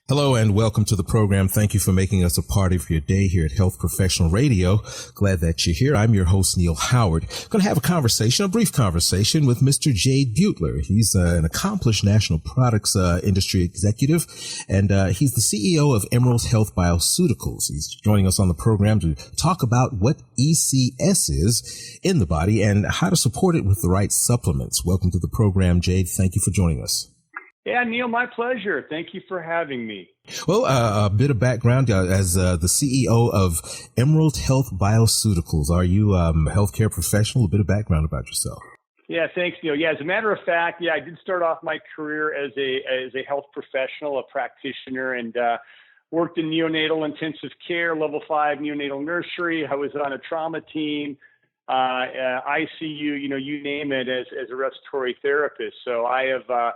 Hello and welcome to the program. Thank you for making us a part of your day here at Health Professional Radio. Glad that you're here. I'm your host, Neil Howard. Going to have a brief conversation with Mr. Jade Beutler. He's an accomplished national products industry executive, and he's the CEO of Emerald Health Bioceuticals. He's joining us on the program to talk about what ECS is in the body and how to support it with the right supplements. Welcome to the program, Jade. Thank you for joining us. Yeah, Neil, my pleasure. Thank you for having me. Well, a bit of background as the CEO of Emerald Health Bioceuticals. Are you a healthcare professional? A bit of background about yourself. Yeah, thanks, Neil. Yeah, as a matter of fact, I did start off my career as a health professional, a practitioner, and worked in neonatal intensive care, level 5 neonatal nursery. I was on a trauma team, ICU, you name it, as a respiratory therapist. So I have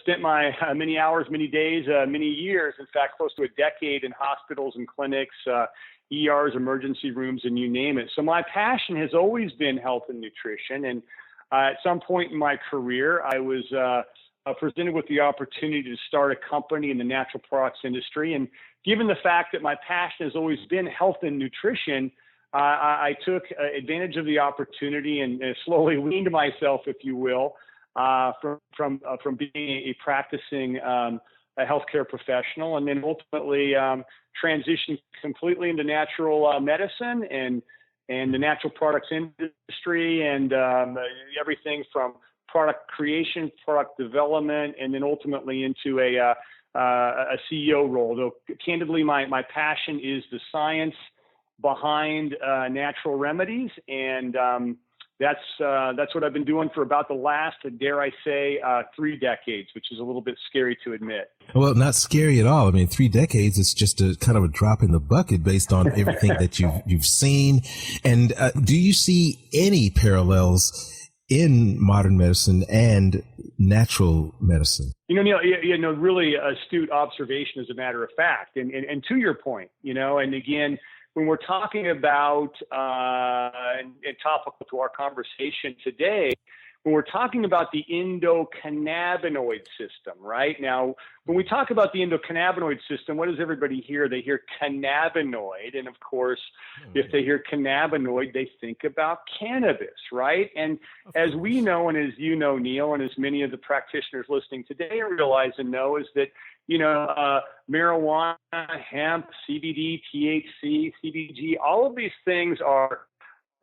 spent my many hours, many days, many years, in fact, close to a decade in hospitals and clinics, ERs, emergency rooms, and you name it. So my passion has always been health and nutrition. And at some point in my career, I was presented with the opportunity to start a company in the natural products industry. And given the fact that my passion has always been health and nutrition, I took advantage of the opportunity and slowly weaned myself, if you will, from being a practicing a healthcare professional, and then ultimately transitioned completely into natural medicine and the natural products industry, and everything from product creation, product development, and then ultimately into a CEO role. Though candidly, my passion is the science behind natural remedies, and that's what I've been doing for about the last, dare I say, 3 decades, which is a little bit scary to admit. Well, not scary at all. I mean, 3 decades is just a kind of a drop in the bucket based on everything that you've seen. And do you see any parallels in modern medicine and natural medicine? Neil, really astute observation, as a matter of fact. And to your point, and again, when we're talking about, and topical to our conversation today, when we're talking about the endocannabinoid system, right? Now, when we talk about the endocannabinoid system, what does everybody hear? They hear cannabinoid. And of course, if they hear cannabinoid, they think about cannabis, right? And as we know, and as you know, Neil, and as many of the practitioners listening today realize and know, is that marijuana, hemp, CBD, THC, CBG, all of these things are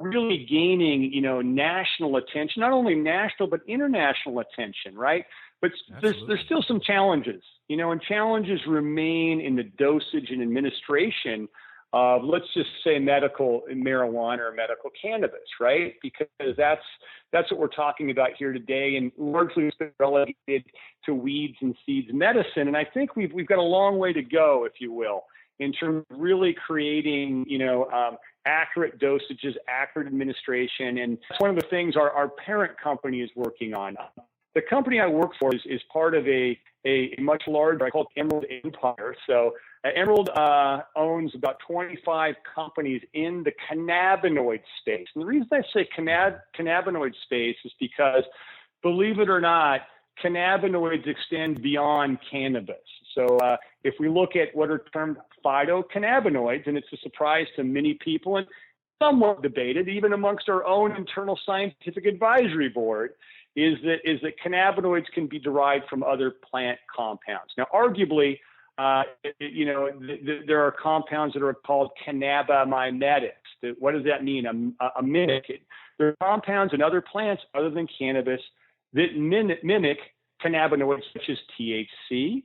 really gaining, national attention, not only national, but international attention, right? But there's still some challenges, and challenges remain in the dosage and administration of, let's just say, medical marijuana or medical cannabis, right? Because that's what we're talking about here today, and largely it's been relegated to weeds and seeds medicine. And I think we've got a long way to go, if you will, in terms of really creating, accurate dosages, accurate administration. And that's one of the things our parent company is working on. The company I work for is part of a much larger, I call it Emerald Empire. So Emerald owns about 25 companies in the cannabinoid space. And the reason I say cannabinoid space is because, believe it or not, cannabinoids extend beyond cannabis. So if we look at what are termed phytocannabinoids, and it's a surprise to many people and somewhat debated even amongst our own internal scientific advisory board, is that cannabinoids can be derived from other plant compounds. Now, arguably, there are compounds that are called cannabimimetics. What does that mean? A mimic. There are compounds in other plants other than cannabis that mimic cannabinoids such as THC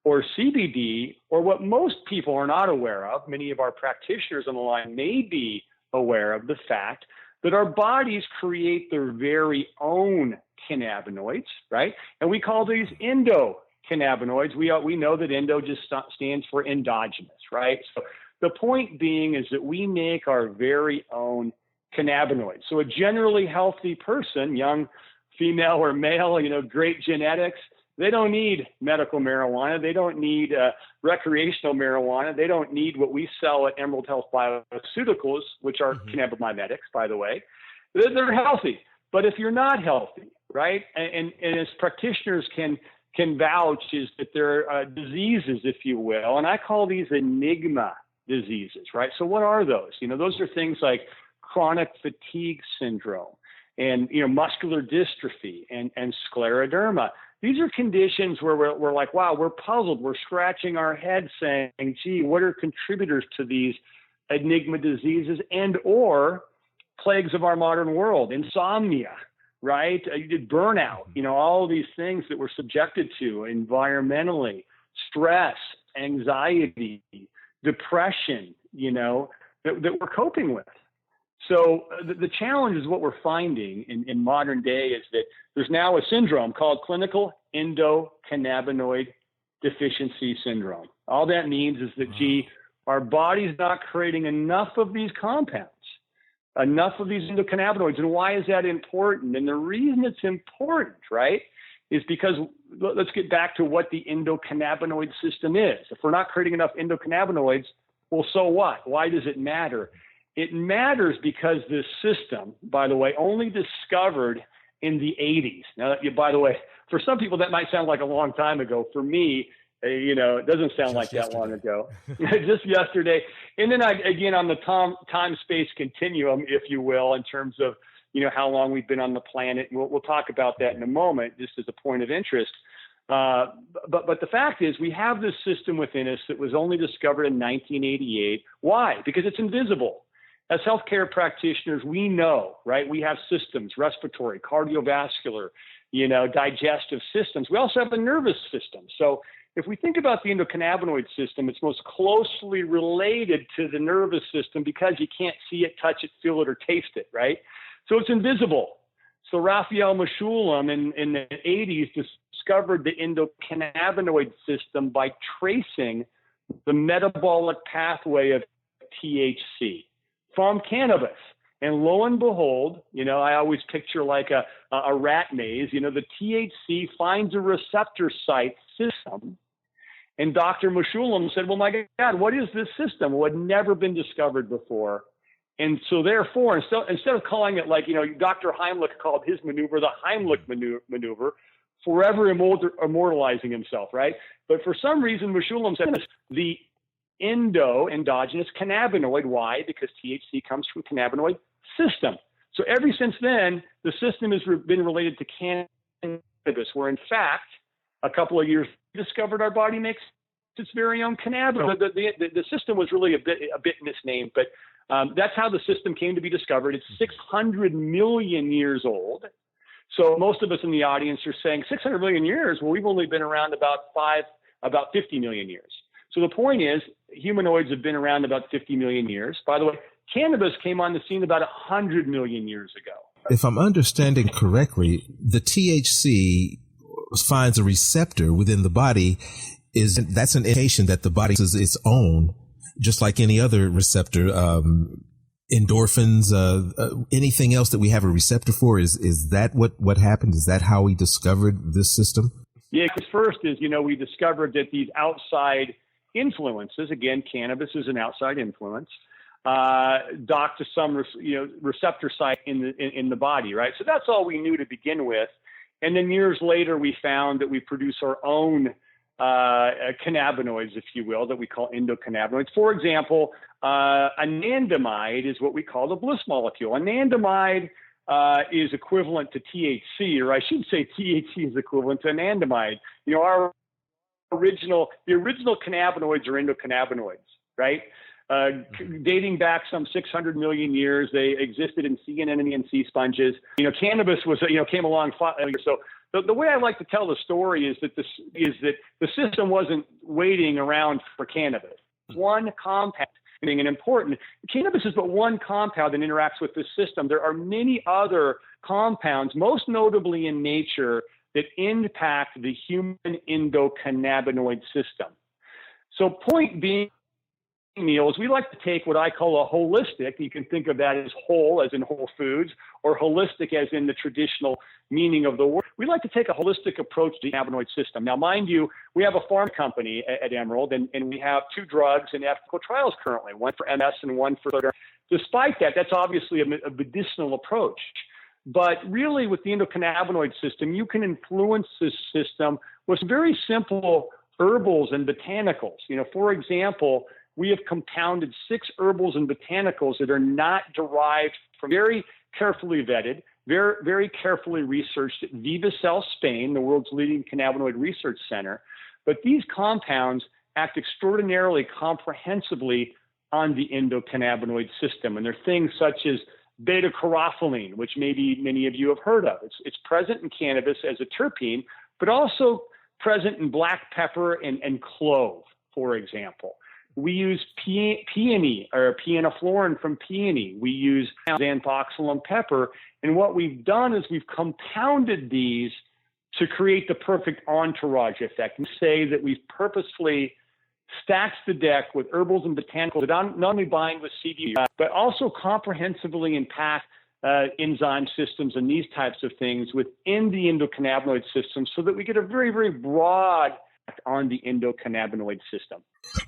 or CBD, or what most people are not aware of. Many of our practitioners on the line may be aware of the fact that our bodies create their very own cannabinoids, right? And we call these endocannabinoids. We know that endo just stands for endogenous, right? So the point being is that we make our very own cannabinoids. So a generally healthy person, young female or male, great genetics, they don't need medical marijuana. They don't need recreational marijuana. They don't need what we sell at Emerald Health Bioceuticals, which are cannabimimetics, by the way. They're healthy. But if you're not healthy, right, and as practitioners can can vouch is that there are diseases, if you will, and I call these enigma diseases, right? So what are those? Those are things like chronic fatigue syndrome and, muscular dystrophy and scleroderma. These are conditions where we're like, wow, we're puzzled. We're scratching our head saying, gee, what are contributors to these enigma diseases and or plagues of our modern world? Insomnia, right? Burnout, all of these things that we're subjected to environmentally, stress, anxiety, depression, that we're coping with. So the challenge is what we're finding in modern day is that there's now a syndrome called clinical endocannabinoid deficiency syndrome. All that means is that, our body's not creating enough of these compounds, enough of these endocannabinoids. And why is that important? And the reason it's important, right, is because let's get back to what the endocannabinoid system is. If we're not creating enough endocannabinoids, well, so what? Why does it matter? It matters because this system, by the way, only discovered in the 80s. Now, by the way, for some people that might sound like a long time ago. For me, it doesn't sound like that long ago. Just yesterday. And then again, on the time-space continuum, if you will, in terms of, how long we've been on the planet. We'll talk about that in a moment, just as a point of interest. But the fact is we have this system within us that was only discovered in 1988. Why? Because it's invisible. As healthcare practitioners, we know, right? We have systems, respiratory, cardiovascular, digestive systems. We also have a nervous system. So if we think about the endocannabinoid system, it's most closely related to the nervous system because you can't see it, touch it, feel it, or taste it, right? So it's invisible. So Raphael Mechoulam in the 80s discovered the endocannabinoid system by tracing the metabolic pathway of THC from cannabis. And lo and behold, I always picture like a rat maze, the THC finds a receptor site system. And Dr. Mechoulam said, well, my God, what is this system? Well, it had never been discovered before. And so therefore, instead of calling it like, Dr. Heimlich called his maneuver the Heimlich maneuver, forever immortalizing himself, right? But for some reason, Mechoulam said the endogenous cannabinoid. Why? Because THC comes from cannabinoid system. So ever since then, the system has been related to cannabis, where in fact, a couple of years discovered our body makes its very own cannabinoid. The system was really a bit misnamed, but that's how the system came to be discovered. It's 600 million years old. So most of us in the audience are saying 600 million years. Well, we've only been around about 50 million years. So the point is, humanoids have been around about 50 million years. By the way, cannabis came on the scene about 100 million years ago. If I'm understanding correctly, the THC finds a receptor within the body. That's an indication that the body is its own, just like any other receptor. Endorphins, anything else that we have a receptor for. Is that what happened? Is that how we discovered this system? Yeah, because first is, we discovered that these outside influences, again, cannabis is an outside influence, dock to some receptor site in the body, right? So that's all we knew to begin with. And then years later, we found that we produce our own cannabinoids, if you will, that we call endocannabinoids. For example, anandamide is what we call the bliss molecule. Anandamide is equivalent to THC, or I should say THC is equivalent to anandamide. The original cannabinoids are endocannabinoids, right? Dating back some 600 million years, they existed in sea anemone and sea sponges. Cannabis was, came along. So the way I like to tell the story is that the system wasn't waiting around for cannabis. One compound, and important, cannabis is but one compound that interacts with this system. There are many other compounds, most notably in nature, that impact the human endocannabinoid system. So point being, Neil, is we like to take what I call a holistic, you can think of that as whole, as in Whole Foods, or holistic as in the traditional meaning of the word. We like to take a holistic approach to the cannabinoid system. Now, mind you, we have a pharma company at Emerald, and we have 2 drugs in ethical trials currently, one for MS and one for... Despite that, that's obviously a medicinal approach. But really, with the endocannabinoid system, you can influence this system with very simple herbals and botanicals. For example, we have compounded 6 herbals and botanicals that are not derived from, very carefully vetted, very, very carefully researched at Vivacell, Spain, the world's leading cannabinoid research center. But these compounds act extraordinarily comprehensively on the endocannabinoid system. And they're things such as beta-carotene, which maybe many of you have heard of. It's present in cannabis as a terpene, but also present in black pepper and clove, for example. We use peony or pianoflorin from peony. We use xanthoxylum pepper. And what we've done is we've compounded these to create the perfect entourage effect. We say that we've purposefully stacked the deck with herbals and botanicals that not only bind with CBD, but also comprehensively impact enzyme systems and these types of things within the endocannabinoid system so that we get a very, very broad on the endocannabinoid system.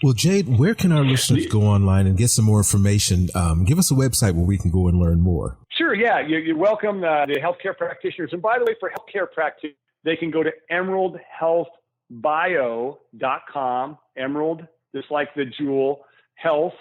Well, Jade, where can our listeners go online and get some more information? Give us a website where we can go and learn more. Sure, yeah. You're welcome, the healthcare practitioners. And by the way, for healthcare practitioners, they can go to emeraldhealthbio.com, Emerald, just like the jewel, health,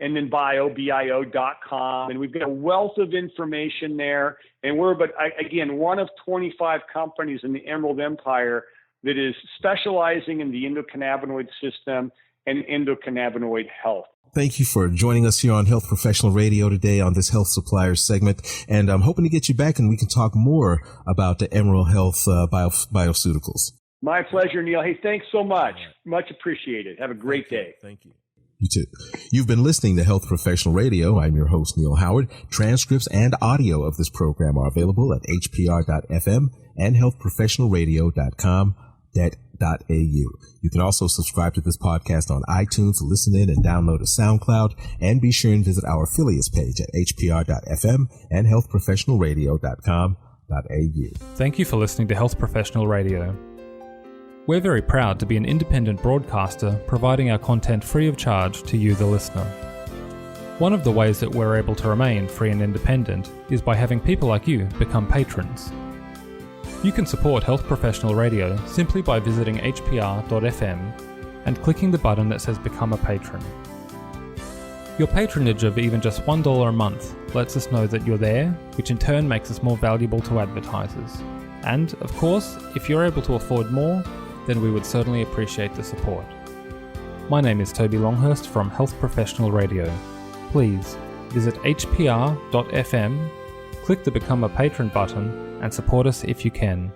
and then bio.com. And we've got a wealth of information there. And we're, again, one of 25 companies in the Emerald Empire that is specializing in the endocannabinoid system and endocannabinoid health. Thank you for joining us here on Health Professional Radio today on this Health Suppliers segment. And I'm hoping to get you back and we can talk more about the Emerald Health Bioceuticals. My pleasure, Neil. Hey, thanks so much. Much appreciated. Have a great day. Thank you. You too. You've been listening to Health Professional Radio. I'm your host, Neil Howard. Transcripts and audio of this program are available at hpr.fm and healthprofessionalradio.com.au. You can also subscribe to this podcast on iTunes, listen in and download a SoundCloud, and be sure and visit our affiliates page at hpr.fm and healthprofessionalradio.com.au. Thank you for listening to Health Professional Radio. We're very proud to be an independent broadcaster providing our content free of charge to you, the listener. One of the ways that we're able to remain free and independent is by having people like you become patrons. You can support Health Professional Radio simply by visiting hpr.fm and clicking the button that says Become a Patron. Your patronage of even just $1 a month lets us know that you're there, which in turn makes us more valuable to advertisers. And, of course, if you're able to afford more, then we would certainly appreciate the support. My name is Toby Longhurst from Health Professional Radio. Please visit hpr.fm, click the Become a Patron button, and support us if you can.